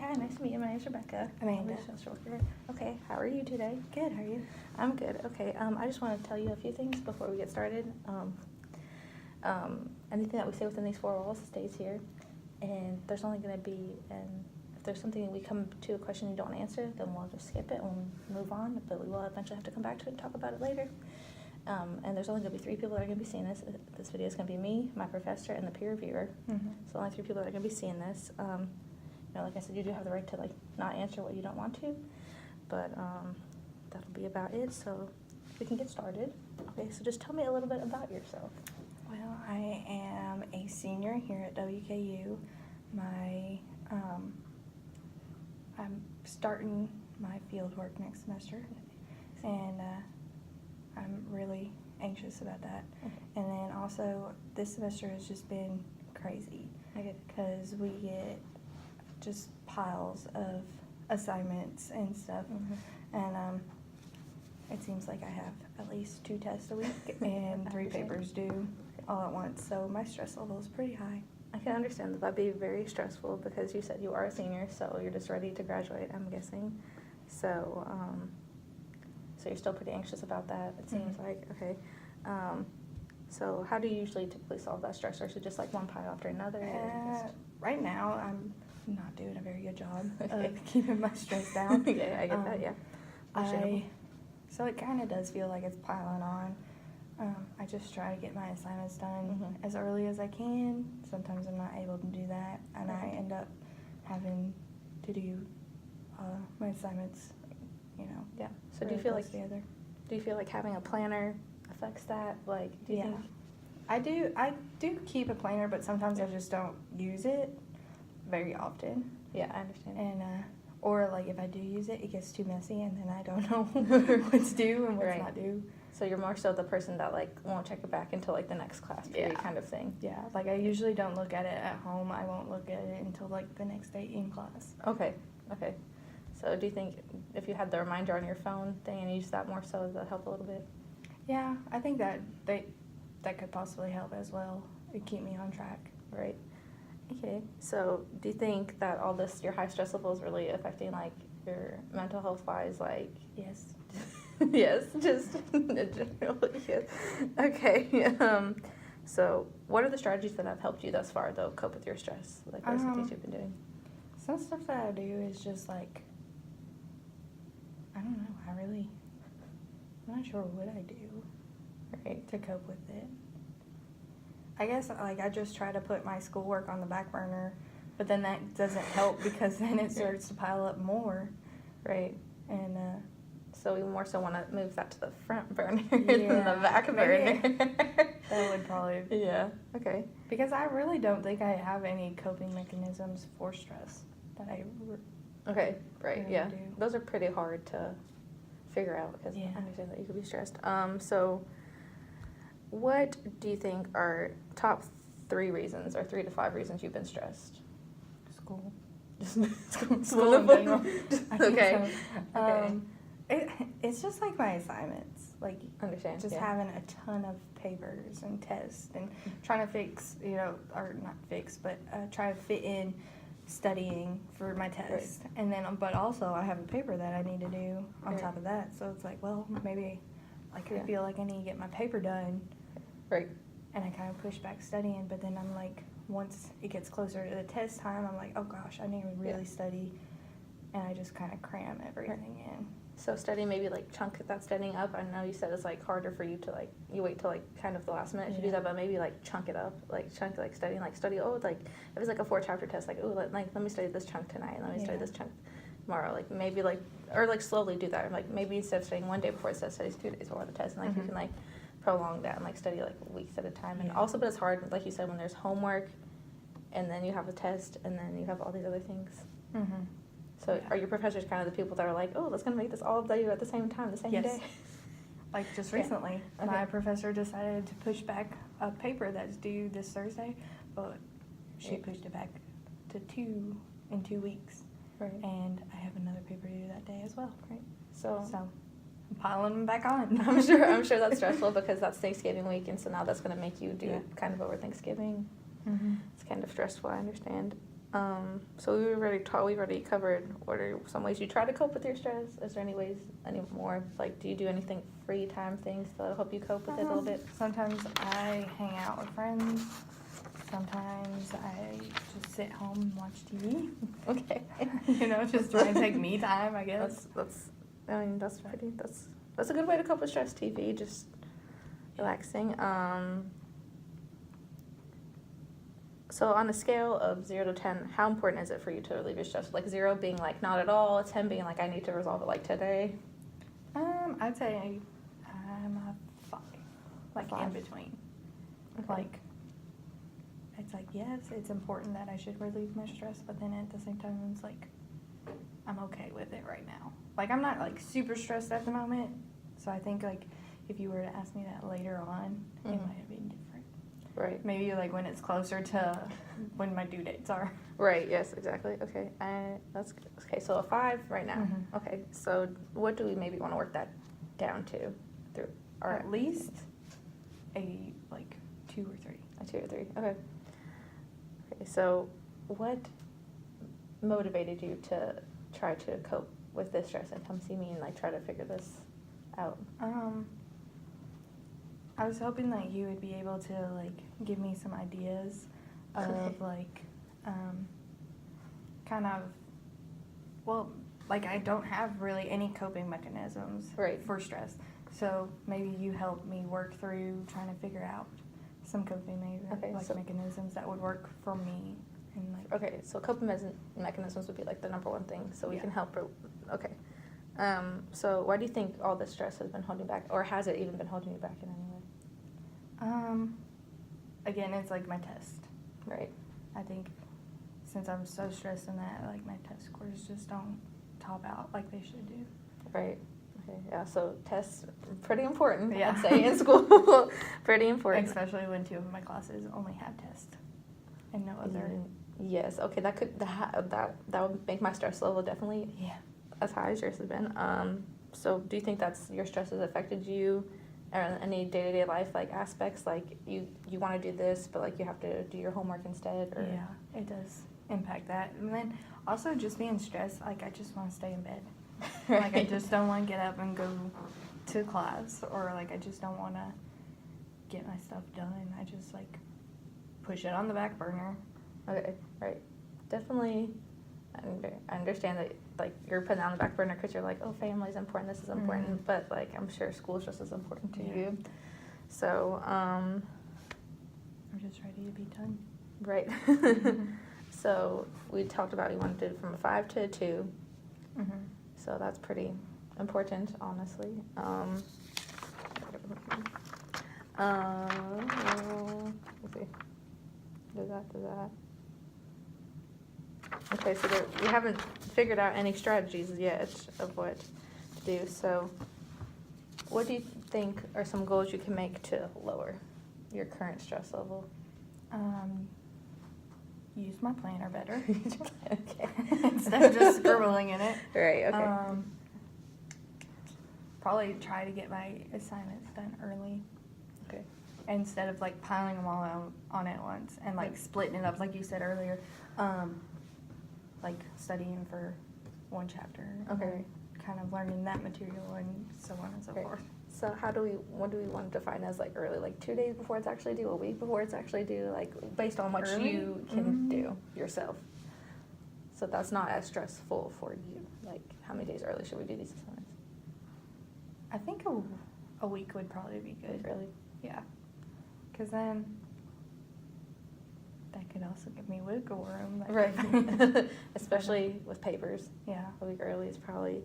Hi, nice to meet you. My name's Rebecca. Amanda. I'm a social worker. Okay, how are you today? Good, how are you? I'm good. Okay, I just want to tell you a few things before we get started. Anything that we say within these four walls stays here, and there's only going to be, and if there's something we come to a question you don't answer, then we'll just skip it and we'll move on, but we will eventually have to come back to it and talk about it later. And there's only going to be 3 people that are going to be seeing this. This video is going to be me, my professor, and the peer reviewer. Mm-hmm. So only 3 people that are going to be seeing this. Like I said, you do have the right to not answer what you don't want to, but that'll be about it. So we can get started. Okay, so just tell me a little bit about yourself. Well, I am a senior here at WKU. I'm starting my field work next semester, and I'm really anxious about that. Okay. And then also, this semester has just been crazy because we get just piles of assignments and stuff. Mm-hmm. And it seems like I have at least 2 tests a week and 3 papers due all at once, so my stress level is pretty high. I can understand that that'd be very stressful because you said you are a senior, so you're just ready to graduate, I'm guessing. So, so you're still pretty anxious about that, it seems Mm-hmm. like. Okay. So how do you usually typically solve that stress, or is it just like one pile after another? Right now, I'm not doing a very good job Okay. of keeping my stress down. Yeah, I get that, yeah. Understandable. So it kind of does feel like it's piling on. I just try to get my assignments done Mhm. as early as I can. Sometimes I'm not able to do that, and I end up having to do my assignments, Yeah. So really close together. do you feel like having a planner affects that? Like, do you Yeah. think? I do keep a planner, but sometimes I just don't use it very often. Yeah, I understand. And or like if I do use it, it gets too messy, and then I don't know what's due and what's Right. not due. So you're more so the person that won't check it back until the next class period Yeah. kind of thing. Yeah, like I usually don't look at it at home. I won't look at it until the next day in class. Okay. So do you think if you had the reminder on your phone thing and use that more so, does that help a little bit? Yeah, I think that could possibly help as well. It'd keep me on track. Right. Okay. So do you think that all this, your high stress level, is really affecting your mental health wise? Yes. Yes, just generally, yes. Okay. So what are the strategies that have helped you thus far, though, cope with your stress? What are some things you've been doing? Some stuff that I do is just I don't know. I'm not sure what I do Right. to cope with it. I guess I just try to put my schoolwork on the back burner, but then that doesn't help because then it starts to pile up more. Right. And So we more so want to move that to the front burner than Yeah, the back burner. maybe. That would probably Yeah. Okay. because I really don't think I have any coping mechanisms for stress that I Okay. Right. really Yeah. do. Those are pretty hard to figure out because Yeah. I understand that you could be stressed. So what do you think are top 3 reasons or 3 to 5 reasons you've been stressed? school. Just School in general. I think Okay. so. Okay. It's just like my assignments, Understand. just yeah. having a ton of papers and tests and trying to fix, or not fix, but try to fit in studying for my test. And then, but also I have a paper that I need to do on Right. top of that. So it's maybe I Yeah. feel like I need to get my paper done, Right. and I kind of push back studying. But then I'm once it gets closer to the test time, I'm like, oh gosh, I need to really study, and I just kind of cram everything in. So studying, maybe chunk that studying up. I know you said it's harder for you to you wait till kind of the last minute to do Yeah. that, but maybe chunk it up, chunk studying, study. If it's a 4-chapter test, let me study this chunk tonight, let me study Yeah. this chunk tomorrow. Maybe or slowly do that. Or maybe instead of studying one day before the test, studies 2 days before the test, and you Mhm. can prolong that and study weeks at a time. And Yeah. also, but it's hard, like you said, when there's homework, and then you have a test, and then you have all these other things. Mm-hmm. So Yeah. are your professors kind of the people that are let's gonna make this all day at the same time, the same Yes. day? Just Yeah. recently, Okay. my professor decided to push back a paper that's due this Thursday, but she Yeah. pushed it back to 2 weeks, Right. and I have another paper due that day as well. Right. So So I'm piling them back on. I'm sure that's stressful because that's Thanksgiving week, and so now that's gonna make you do Yeah. kind of over Thanksgiving. Mm-hmm. It's kind of stressful, I understand. So we've already covered what are some ways you try to cope with your stress. Is there any more? Like, do you do anything free time things that'll help you cope with it a little bit? Sometimes I hang out with friends. Sometimes I just sit home and watch TV. Okay. Just try and take me time, I guess. That's a good way to cope with stress. TV, just relaxing. So on a scale of 0 to 10, how important is it for you to relieve your stress? Like 0 being like not at all, 10 being like I need to resolve it like today. I'd say I'm a 5, like 5? in between. Okay. Like, it's like, yes, it's important that I should relieve my stress, but then at the same time, it's like, I'm okay with it right now. Like, I'm not like super stressed at the moment, so I think like if you were to ask me that later on, it might have been different. Right. Maybe like when it's closer to when my due dates are. Right. Yes. Exactly. Okay. That's good. Okay. So a 5 right now. Mhm. Okay. So what do we maybe want to work that down to? Through or At least a like 2 or 3. a 2 or 3. Okay. Okay. So what motivated you to try to cope with this stress and come see me and like try to figure this out? I was hoping that you would be able to like give me some ideas of like kind of, well, like I don't have really any coping mechanisms Right. for stress, so maybe you help me work through trying to figure out some coping mechanisms that would work for me. And like, Okay, so coping mechanisms would be like the number one thing, so we Yeah. can help her. Okay. So why do you think all this stress has been holding back, or has it even been holding you back in any way? Again, it's like my test. Right. I think since I'm so stressed in that, like my test scores just don't top out like they should do. Right. Okay. Yeah. So tests pretty important. Yeah. I'd say in school, pretty important. Especially when 2 of my classes only have tests and no other. Yes. Okay. That would make my stress level definitely Yeah. as high as yours has been. So do you think that's your stress has affected you? Or any day-to-day life like aspects, like you want to do this but like you have to do your homework instead, or Yeah, it does impact that. And then also just being stressed, like I just want to stay in bed. Right. Like I just don't want to get up and go to class, or like I just don't want to get my stuff done. I just like push it on the back burner. Okay, right. Definitely, I understand that like you're putting it on the back burner because you're like, oh, family's important, this is important, Mhm. but like I'm sure school's just as important to Yeah. you. So, I'm just ready to be done. right. So we talked about you wanted to do from a 5 to a 2. Mm-hmm. So that's pretty important, honestly. Let's see. Do that. Okay, so we haven't figured out any strategies yet of what to do. So what do you think are some goals you can make to lower your current stress level? Use my planner better. Okay. Instead of just scribbling in it. Right, okay. Probably try to get my assignments done early Okay. instead of like piling them all on at once and like splitting it up like you said earlier. Like studying for one chapter. And Okay. then kind of learning that material and so on and so Okay. forth. So what do we want to define as like early? Like 2 days before it's actually due, a week before it's actually due, like based on what Early? you can Mhm. do yourself. So that's not as stressful for you. Like how many days early should we do these assignments? I think a week would probably be good. Early? Yeah. Because then that could also give me wiggle room. That Right. could- Especially with papers. Yeah. A week early is probably,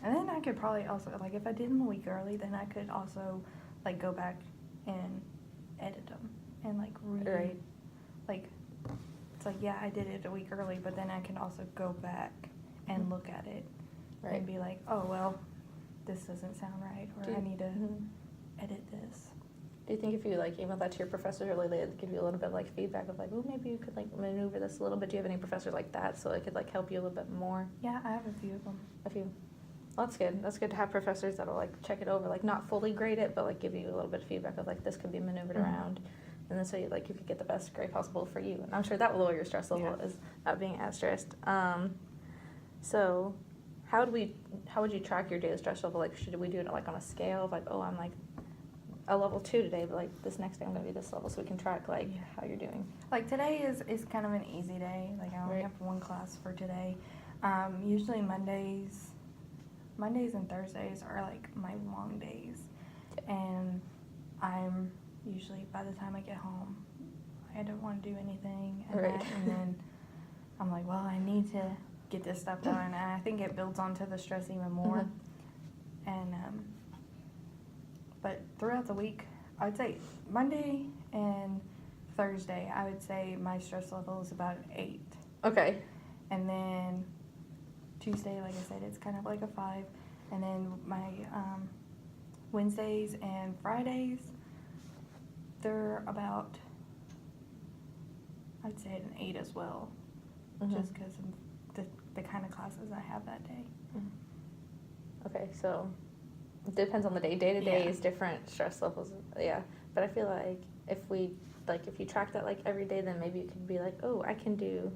And then I could probably also, like, if I did them a week early, then I could also, like, go back and edit them and, like, Right. like, it's like, yeah, I did it a week early, but then I can also go back and look at it Right. and be like, oh, well, this doesn't sound right, or I need to edit this. Do you think if you like email that to your professors early, they'd give you a little bit of like feedback of like, oh, maybe you could like maneuver this a little bit? Do you have any professors like that so it could like help you a little bit more? Yeah, I have a few of them. A few. Well, that's good. That's good to have professors that'll like check it over, like not fully grade it, but like give you a little bit of feedback of like this could be maneuvered Mhm. around. and then so you like you could get the best grade possible for you. And I'm sure that will lower your stress level Yeah. is not being as stressed. So how would you track your daily stress level? Like, should we do it like on a scale of like, oh, I'm like a level 2 today, but like this next day I'm gonna be this level, so we can track like Yeah. how you're doing. Like today is kind of an easy day. Like I only Right. have one class for today. Usually Mondays and Thursdays are like my long days, and I'm usually by the time I get home, I don't want to do anything, and, Right. and then I'm like, well, I need to get this stuff done, and I think it builds onto the stress even more. Mhm. And but throughout the week, I would say Monday and Thursday, I would say my stress level is about an 8. Okay. And then Tuesday, like I said, it's kind of like a 5. And then my Wednesdays and Fridays, they're about, I'd say an 8 as well, Mhm. just because of the kind of classes I have that day. Okay, so it depends on the day. Day to day Yeah. is different stress levels. Yeah, but I feel like if you track that like every day, then maybe you could be like, oh, I can do.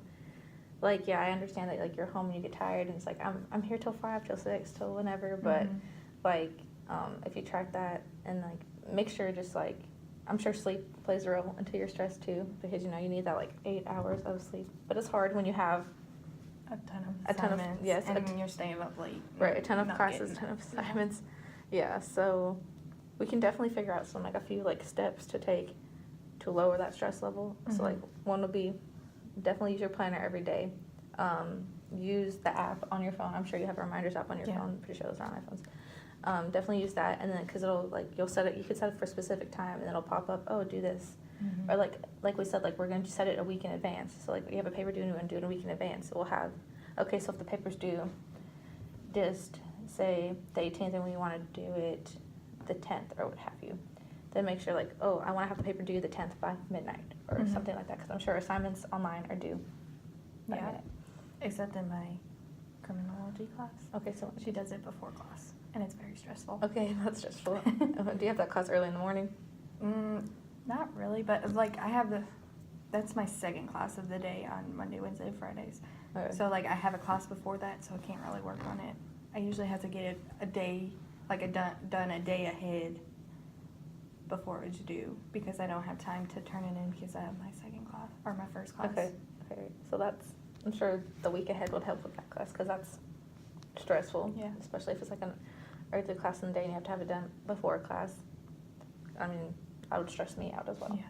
Like, yeah, I understand that like you're home and you get tired, and it's like I'm here till 5, till 6, till whenever. But Mhm. like, if you track that and like make sure just like I'm sure sleep plays a role into your stress too, because you need that like 8 hours of sleep. But it's hard when you have A ton of A ton of- assignments, yes, a and t- you're staying up late. right a ton of not classes, a getting ton of that. Yeah. assignments. Yeah, so we can definitely figure out some like a few like steps to take to lower that stress level. So like Mhm. one would be definitely use your planner every day. Use the app on your phone. I'm sure you have a reminders app on your Yeah. phone. I'm pretty sure those are on iPhones. Definitely use that, and then because it'll like you could set it for a specific time, and it'll pop up. Oh, do this, Mhm. or like we said, like we're going to set it a week in advance. So like you have a paper due and do it a week in advance. We'll have okay. So if the paper's due, just say the 18th, and we want to do it the 10th or what have you. Then make sure like oh I want to have the paper due the 10th by midnight or Mhm. something like that, because I'm sure assignments online are due by Yeah. midnight. Except in my criminology class. Okay, so She does it before class, and it's very stressful. okay, that's stressful. Do you have that class early in the morning? Not really, but like that's my second class of the day on Monday, Wednesday, Fridays. Okay. So like I have a class before that, so I can't really work on it. I usually have to get it a day, like done a day ahead before it's due, because I don't have time to turn it in because I have my second class or my first class. Okay. So I'm sure the week ahead would help with that class, because that's stressful. Yeah. Especially if it's like an early class in the day and you have to have it done before class. I mean, that would stress me out as well. Yeah.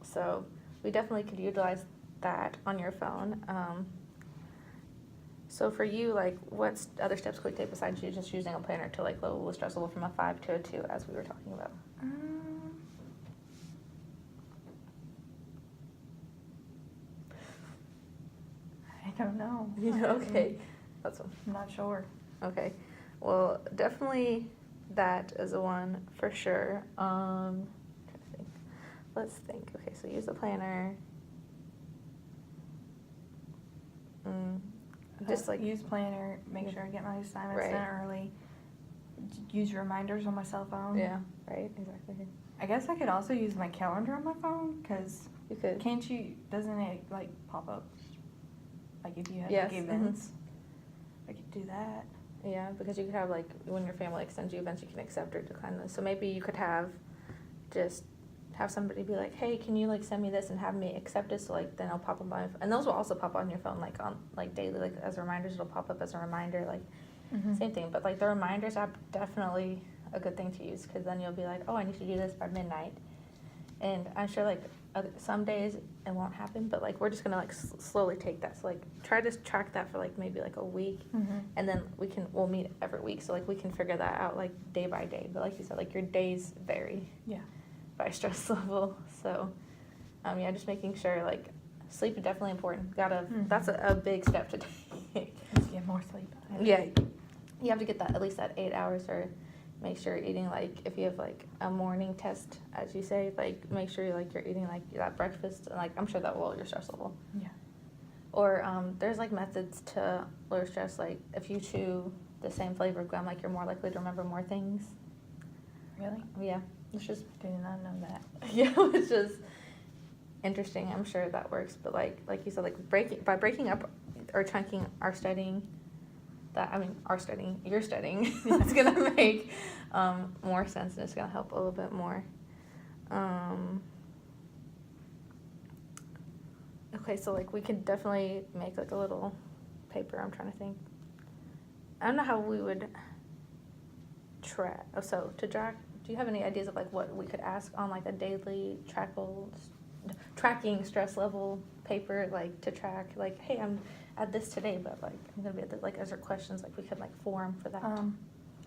So we definitely could utilize that on your phone. So for you, like, what other steps could we take besides you just using a planner to like lower the stress level from a 5 to a 2, as we were talking about? I don't know. Okay, that's one. I'm not sure. Okay, well, definitely that is a one for sure. Trying to think. Let's think. Okay, so use the planner. Just like use planner, make Yeah. sure I get my assignments Right. done early. Use reminders on my cell phone. yeah, right, exactly. I guess I could also use my calendar on my phone, because You could. doesn't it like pop up? Like if you have Yes, like events, I could do that. Yeah, because you could have like when your family like sends you events, you can accept or decline those. So maybe you could have somebody be like, hey, can you like send me this and have me accept it? So like then it'll pop up on, and those will also pop on your phone like on like daily, like as reminders. It'll pop up as a reminder, like same thing. But like the reminders app, definitely a good thing to use, because then you'll be like, oh, I need to do this by midnight. And I'm sure like some days it won't happen, but like we're just gonna like slowly take that. So like try to track that for like maybe like a week, and then we'll meet every week. So like we can figure that out like day by day. But like you said, like your days vary Yeah. by stress level. So yeah, just making sure like sleep is definitely important. That's a big step to take. Let's get more sleep. Yeah, you have to get that at least that 8 hours, or make sure you're eating like if you have like a morning test, as you say, like make sure you're eating like that breakfast, and like I'm sure that will lower your stress level. Yeah. Or there's like methods to lower stress, like if you chew the same flavor of gum, like you're more likely to remember more things. Really? Yeah, it's just Did not know that. yeah, it's just interesting. I'm sure that works, but like you said, like breaking up or chunking our studying, your studying, it's gonna make more sense, and it's gonna help a little bit more. Okay, so like we could definitely make like a little paper. I'm trying to think. I don't know how we would track. Oh, so to track. Do you have any ideas of like what we could ask on like a daily tracking stress level paper, like to track like, hey, I'm at this today, but like I'm gonna be at the, like, is there questions like we could like form for that?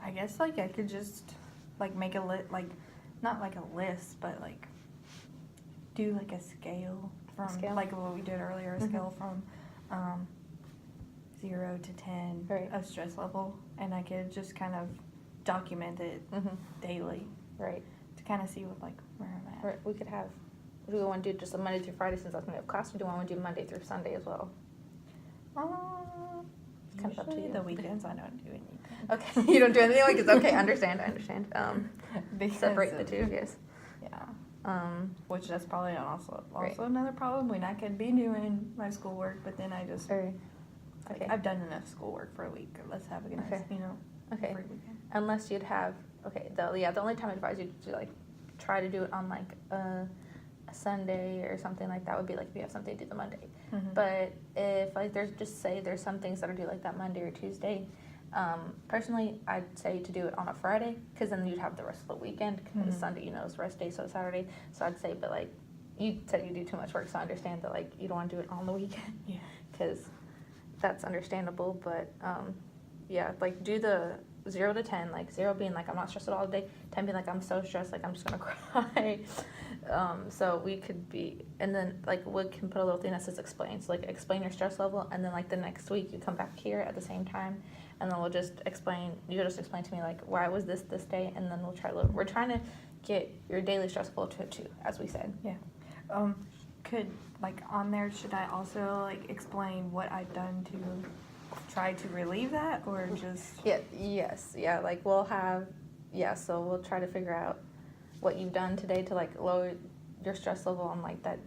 I guess like I could just like make a like not like a list, but like do like a scale from like what we did earlier, a scale from 0 to 10 Right. of stress level, and I could just kind of document it daily, Right. to kind of see what like where I'm at. Or we could have. Do we want to do just a Monday through Friday since that's when we have class? Or do we want to do Monday through Sunday as well? It's kind of up to Usually you. the weekends I don't do anything. Okay, you don't do anything like it's okay. I understand. Because Separate the two. Yes. Yeah. Which that's probably also Right. another problem when I could be doing my schoolwork, but then I just Or, like, okay. I've done enough schoolwork for a week. Let's have a nice, Okay. Okay. every weekend. Unless you'd have the only time I'd advise you to like try to do it on like a Sunday or something like that would be like if you have something to do the Monday. But if like there's some things that are due like that Monday or Tuesday. Personally, I'd say to do it on a Friday because then you'd have the rest of the weekend because Sunday is rest day, so Saturday. So I'd say, but like you said, you do too much work, so I understand that like you don't want to do it on the weekend. Yeah. Because that's understandable, but yeah, like do the 0 to 10, like 0 being like I'm not stressed at all today, 10 being like I'm so stressed, like I'm just gonna cry. So we could be, and then like we can put a little thing that says explain. So like explain your stress level, and then like the next week you come back here at the same time, and then we'll just explain. You'll just explain to me like why was this day, and then we'll try. We're trying to get your daily stress level to 2, as we said. Yeah. Could like on there, should I also like explain what I've done to try to relieve that, or just Yeah, like we'll have, so we'll try to figure out what you've done today to like lower your stress level on like that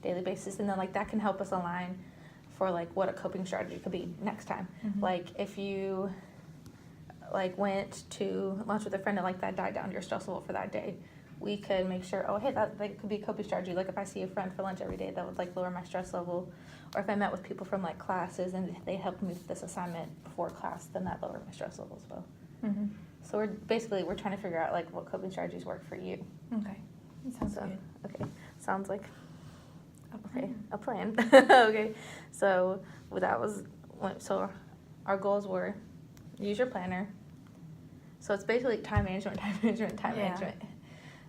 daily basis, and then like that can help us align for like what a coping strategy could be next time. Like if you like went to lunch with a friend and like that died down your stress level for that day, we could make sure, oh hey, that like could be a coping strategy. Like if I see a friend for lunch every day, that would like lower my stress level. Or if I met with people from like classes and they helped me with this assignment before class, then that lowered my stress level as well. So we're trying to figure out like what coping strategies work for you. Okay. That sounds good. Okay, sounds like A plan. a plan. Okay, so our goals were use your planner. So it's basically time management. Yeah.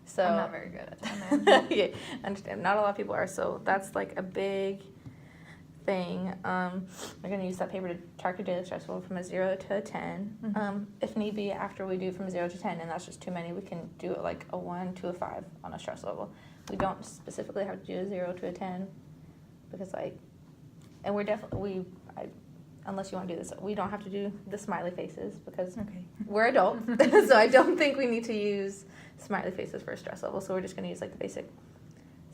So I'm not very good at time management. yeah, I understand. Not a lot of people are. So that's like a big thing. We're gonna use that paper to track your daily stress level from a 0 to a 10. If need be, after we do from 0 to 10, and that's just too many, we can do it like a 1 to a 5 on a stress level. We don't specifically have to do a 0 to a 10 because and we're definitely unless you want to do this, we don't have to do the smiley faces because we're adults. So I don't think we need to use smiley faces for a stress level. So we're just gonna use like the basic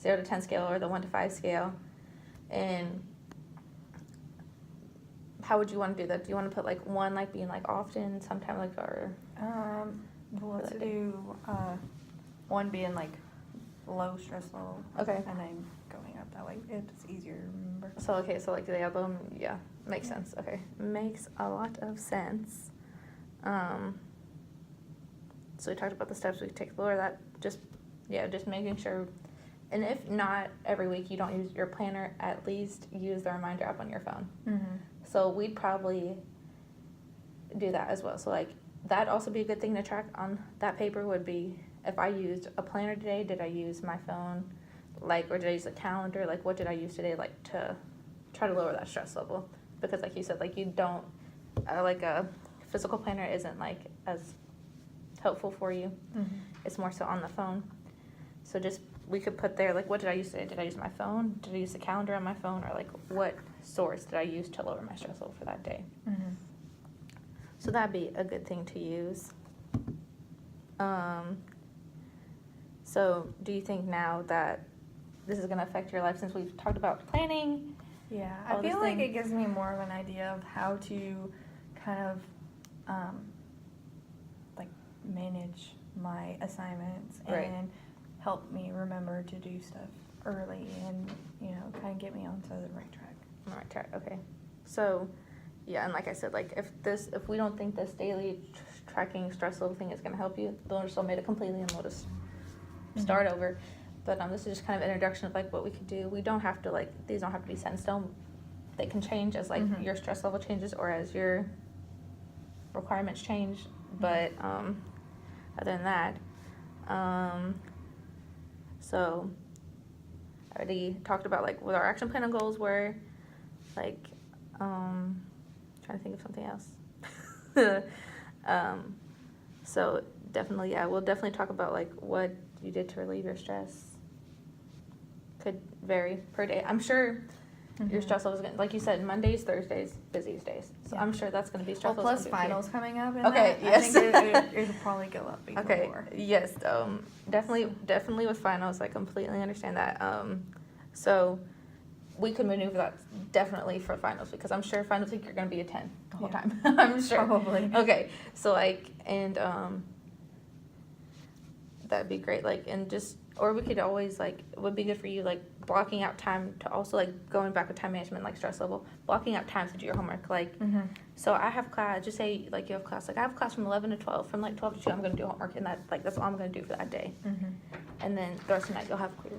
0 to 10 scale or the 1 to 5 scale. And how would you want to do that? Do you want to put like 1 like being like often, sometime like, or Well, let's do 1 being like low stress level. Okay. And then going up that way. It's easier to remember. so like the album, makes sense. Okay, makes a lot of sense. So we talked about the steps we could take to lower that. Just making sure. And if not every week you don't use your planner, at least use the reminder app on your phone. So we'd probably do that as well. So like that'd also be a good thing to track on that paper would be if I used a planner today, did I use my phone, like, or did I use a calendar? Like what did I use today, like to try to lower that stress level? Because like you said, like you don't, like a physical planner isn't like as helpful for you. It's more so on the phone. So we could put there, like, what did I use today? Did I use my phone? Did I use the calendar on my phone? Or, like, what source did I use to lower my stress level for that day? So that'd be a good thing to use. So do you think now that this is gonna affect your life since we've talked about planning. Yeah, all I this feel like thing. it gives me more of an idea of how to kind of like manage my assignments Right. and help me remember to do stuff early and, kind of get me onto the right track. All right, track. Okay. So, yeah, and like I said, like if we don't think this daily tracking stress level thing is gonna help you, we'll just omit it completely and we'll just start over. But this is just kind of introduction of like what we could do. We don't have to these don't have to be set in stone. They can change as your stress level changes or as your requirements change. But other than that, so I already talked about what our action plan and goals were. Trying to think of something else. So definitely, yeah, we'll definitely talk about what you did to relieve your stress. Could vary per day. I'm sure your stress level is going to, like you said, Mondays, Thursdays, busiest days. So Yeah. I'm sure that's going to be Well, stressful. plus finals coming up. And Okay, that, yes. I think it'll probably go up even Okay, more. yes, definitely with finals, I completely understand that. So we could maneuver that definitely for finals because I'm sure finals week you're going to be a 10 the whole Yeah. time. I'm sure. Probably. Okay, so that'd be great. Or we could always it would be good for you blocking out time to also going back with time management stress level, blocking out time to do your homework. So I have class. Just say you have class. I have class from 11 to 12. From 12 to 2, I'm gonna do homework, and that's all I'm gonna do for that day. And then the rest of the night you'll have clear